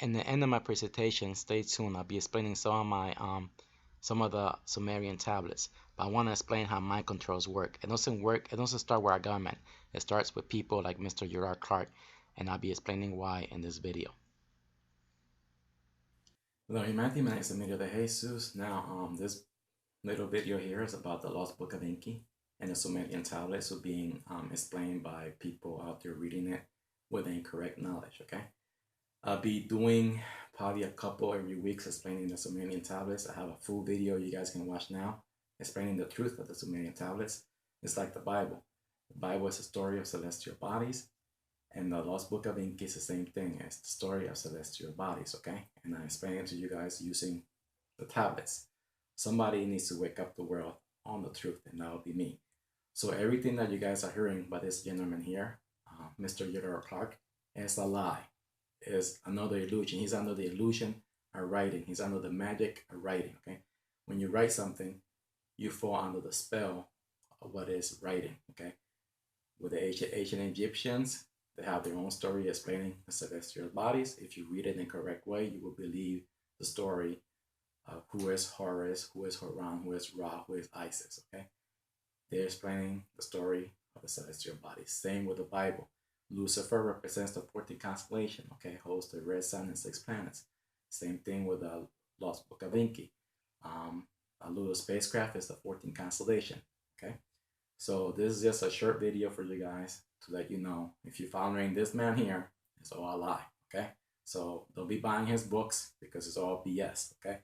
In the end of my presentation, stay tuned. I'll be explaining some of the Sumerian tablets. But I want to explain how mind controls work. It doesn't work. It doesn't start with our government. It starts with people like Mr. Gerald, and I'll be explaining why in this video. Hello, humanity. My name is Emilio de Jesus. Now, this little video here is about the Lost Book of Enki and the Sumerian tablets being explained by people out there reading it with incorrect knowledge. Okay. I'll be doing probably a couple every week explaining the Sumerian tablets. I have a full video you guys can watch now explaining the truth of the Sumerian tablets. It's like the Bible. The Bible is a story of celestial bodies, and the Lost Book of Enki is the same thing as the story of celestial bodies, okay? And I explain it to you guys using the tablets. Somebody needs to wake up the world on the truth, and that will be me. So everything that you guys are hearing by this gentleman here, Mr. Gerald Clark, is a lie. Is another illusion. He's under the illusion of writing. He's under the magic of writing. Okay, when you write something, you fall under the spell of what is writing. Okay, with the ancient Egyptians, they have their own story explaining the celestial bodies. If you read it in the correct way, you will believe the story of who is Horus, who is Haran, who is Ra, who is Isis. Okay, they're explaining the story of the celestial bodies. Same with the Bible. Lucifer represents the 14th constellation, okay, holds the red sun and 6 planets. Same thing with the Lost Book of Enki. A little spacecraft is the 14th constellation, okay? So this is just a short video for you guys to let you know, if you're following this man here, it's all a lie, okay? So don't be buying his books because it's all BS, okay?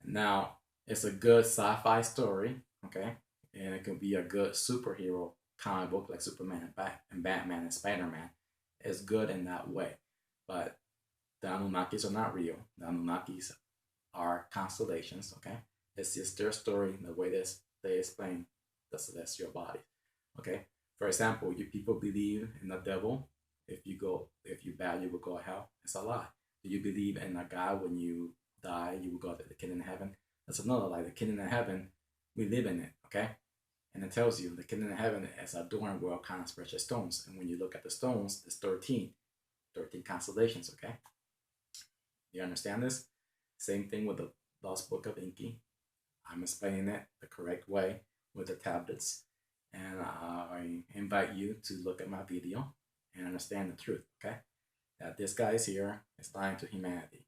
Now, it's a good sci-fi story, okay? And it can be a good superhero comic book like Superman and Batman and Spider-Man is good in that way. But the Anunnakis are not real. The Anunnakis are constellations, okay? It's just their story, the way they explain the celestial body, okay? For example, you people believe in the devil. If you bad, you will go to hell. It's a lie. Do you believe in a God when you die, you will go to the kingdom of heaven? That's another lie. The kingdom of heaven, we live in it, okay? And it tells you the kingdom of heaven is adorned with all kinds of precious stones. And when you look at the stones, there's 13 constellations, okay? You understand this? Same thing with the Lost Book of Enki. I'm explaining it the correct way with the tablets. And I invite you to look at my video and understand the truth, okay? That this guy is here is lying to humanity.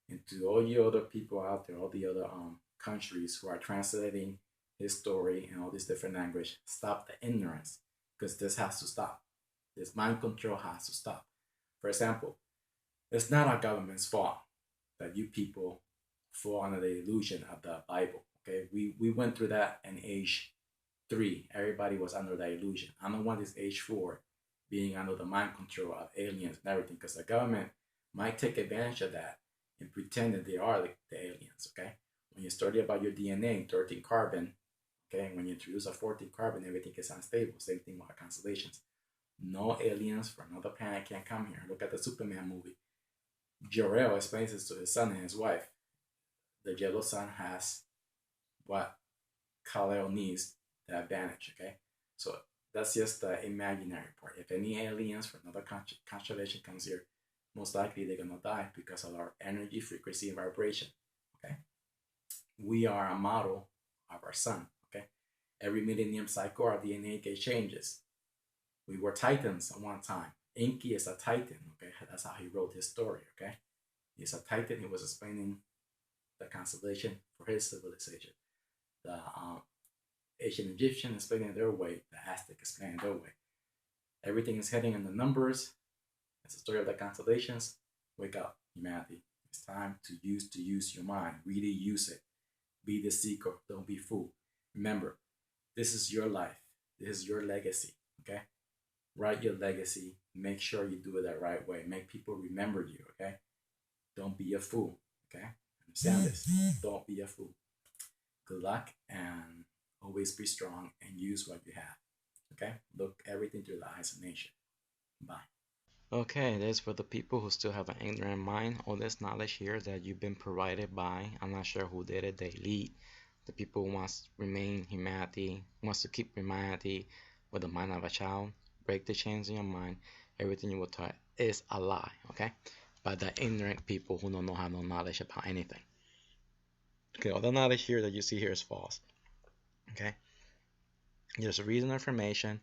And to all you other people out there, all the other countries who are translating his story and all this different language, stop the ignorance, because this has to stop. This mind control has to stop. For example, it's not our government's fault that you people fall under the illusion of the Bible. Okay, we went through that in age 3. Everybody was under that illusion. I don't want this age 4 being under the mind control of aliens and everything, because the government might take advantage of that and pretend that they are like the aliens. Okay, when you study about your DNA, 13 carbon. Okay, when you introduce a 14th carbon, everything is unstable. Same thing with our constellations. No aliens from another planet can come here. Look at the Superman movie. Gerald explains this to his son and his wife. The yellow sun has what Kal-El needs, the advantage, okay? So that's just the imaginary part. If any aliens from another constellation comes here, most likely they're going to die because of our energy, frequency, and vibration, okay? We are a model of our sun. Every millennium cycle, our DNA gets changes. We were titans at one time. Enki is a titan, okay? That's how he wrote his story, okay? He's a titan. He was explaining the constellation for his civilization. The ancient Egyptian explaining their way. The Aztec explaining their way. Everything is heading in the numbers. It's the story of the constellations. Wake up, humanity. It's time to use your mind. Really use it. Be the seeker. Don't be fooled. Remember, this is your life. This is your legacy, okay? Write your legacy. Make sure you do it the right way. Make people remember you, okay? Don't be a fool, okay? Understand this. Don't be a fool. Good luck, and always be strong and use what you have, okay? Look everything through the eyes of nature. Bye. Okay, that's for the people who still have an ignorant mind. All this knowledge here that you've been provided by, I'm not sure who did it, the elite. The people who wants to remain humanity, wants to keep humanity with the mind of a child, break the chains in your mind. Everything you were taught is a lie, okay? by the ignorant people who don't know, have no knowledge about anything. Okay, all the knowledge here that you see here is false. Okay, there's reason information.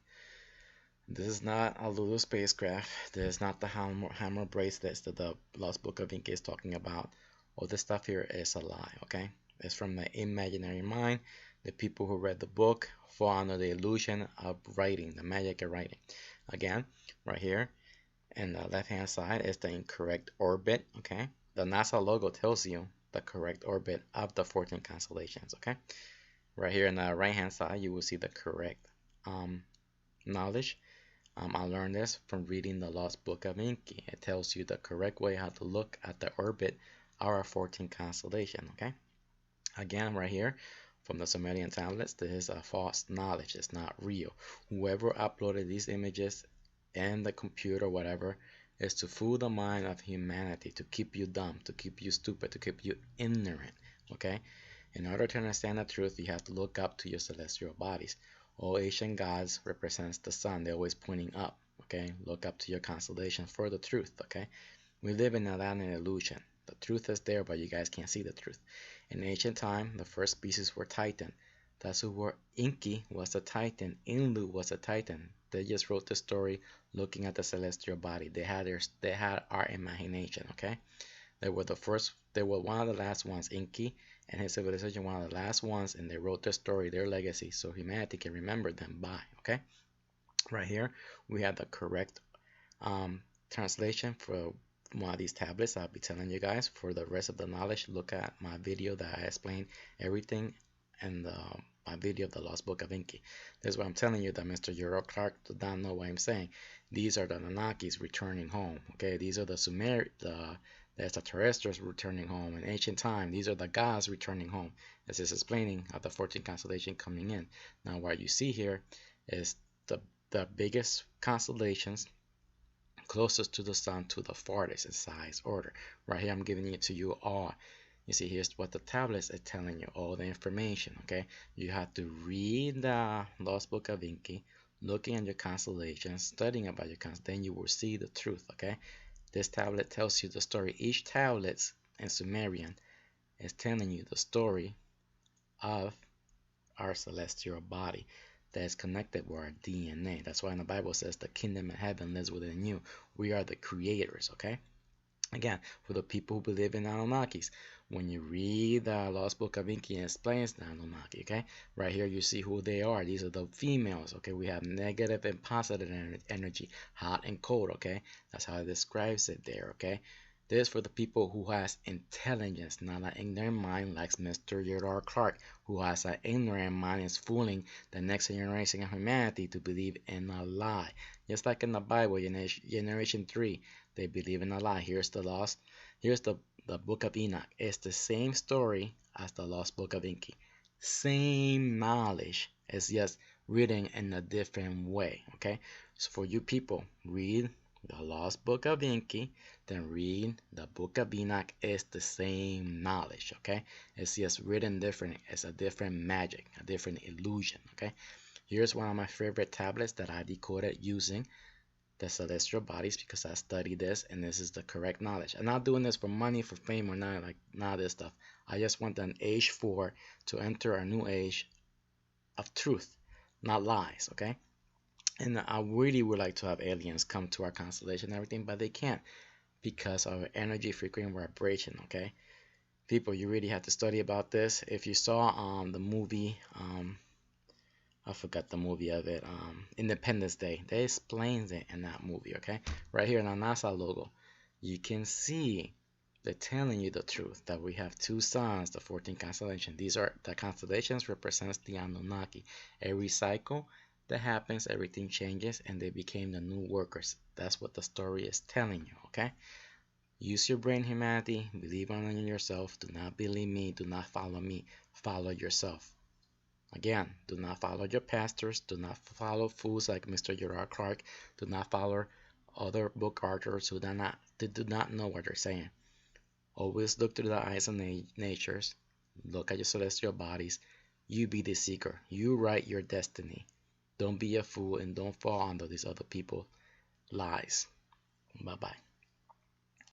This is not a little spacecraft. This is not the hammer bracelets that the Lost Book of Inca is talking about. All this stuff here is a lie, okay? It's from the imaginary mind. The people who read the book fall under the illusion of writing, the magic of writing. Again, right here in the left-hand side is the incorrect orbit, okay? The NASA logo tells you the correct orbit of the 14 constellations, okay? Right here in the right-hand side, you will see the correct knowledge. I learned this from reading the Lost Book of Inky. It tells you the correct way how to look at the orbit of our 14 constellation, okay? Again, right here, from the Sumerian tablets, this is a false knowledge. It's not real. Whoever uploaded these images in the computer, whatever, is to fool the mind of humanity, to keep you dumb, to keep you stupid, to keep you ignorant, okay? In order to understand the truth, you have to look up to your celestial bodies. All ancient gods represents the sun. They're always pointing up, okay? Look up to your constellation for the truth, okay? We live in an illusion. The truth is there, but you guys can't see the truth. In ancient time, the first species were Titan. That's who were Inki was a Titan. Inlu was a Titan. They just wrote the story looking at the celestial body. They had our imagination, okay? They were the first, they were one of the last ones, Inki and his civilization, one of the last ones, and they wrote their story, their legacy, so humanity can remember them by, okay? Right here, we have the correct translation for one of these tablets. I'll be telling you guys. For the rest of the knowledge, look at my video that I explain everything in my video of the Lost Book of Inky. This is what I'm telling you, that Mr. Gerald Clark does not know what I'm saying. These are the Anunnakis returning home, okay? These are the extraterrestrials returning home. In ancient time, these are the gods returning home. This is explaining of the 14 constellation coming in. Now, what you see here is the biggest constellations closest to the sun to the farthest in size order. Right here, I'm giving it to you all. You see, here's what the tablets are telling you, all the information, okay? You have to read the Lost Book of Inky, looking at your constellations, studying about your constellations, then you will see the truth, okay? This tablet tells you the story. Each tablet in Sumerian is telling you the story of our celestial body that is connected with our DNA. That's why in the Bible says the kingdom of heaven lives within you. We are the creators, okay? Again, for the people who believe in Anunnakis, when you read the Lost Book of Inky, it explains the Anunnaki, okay? Right here you see who they are. These are the females, okay? We have negative and positive energy, hot and cold, okay? That's how it describes it there, okay? This is for the people who has intelligence, not an ignorant mind like Mr. Gerald Clark, who has an ignorant mind and is fooling the next generation of humanity to believe in a lie. Just like in the Bible, Generation 3, they believe in a lie. Here's the Book of Enoch. It's the same story as the Lost Book of Inky. Same knowledge. It's just written in a different way, okay? So for you people, read the Lost Book of Inky, then read the Book of Enoch. It's the same knowledge, okay? It's just written different. It's a different magic, a different illusion, okay? Here's one of my favorite tablets that I decoded using the celestial bodies because I studied this and this is the correct knowledge. I'm not doing this for money, for fame, or not like none of this stuff. I just want an age 4 to enter a new age of truth, not lies, okay? And I really would like to have aliens come to our constellation and everything, but they can't because of energy, frequency, vibration, okay? People, you really have to study about this. If you saw the movie, I forgot the movie of it, Independence Day, they explains it in that movie, okay? Right here in our NASA logo, you can see they're telling you the truth that we have two suns, the 14 constellations. These are the constellations represents the Anunnaki. Every cycle that happens, everything changes, and they became the new workers. That's what the story is telling you, okay? Use your brain, humanity. Believe only in yourself. Do not believe me. Do not follow me. Follow yourself. Again, do not follow your pastors. Do not follow fools like Mr. Gerard Clark. Do not follow other book authors who do not know what they're saying. Always look through the eyes of natures. Look at your celestial bodies. You be the seeker. You write your destiny. Don't be a fool and don't fall under these other people's lies. Bye-bye.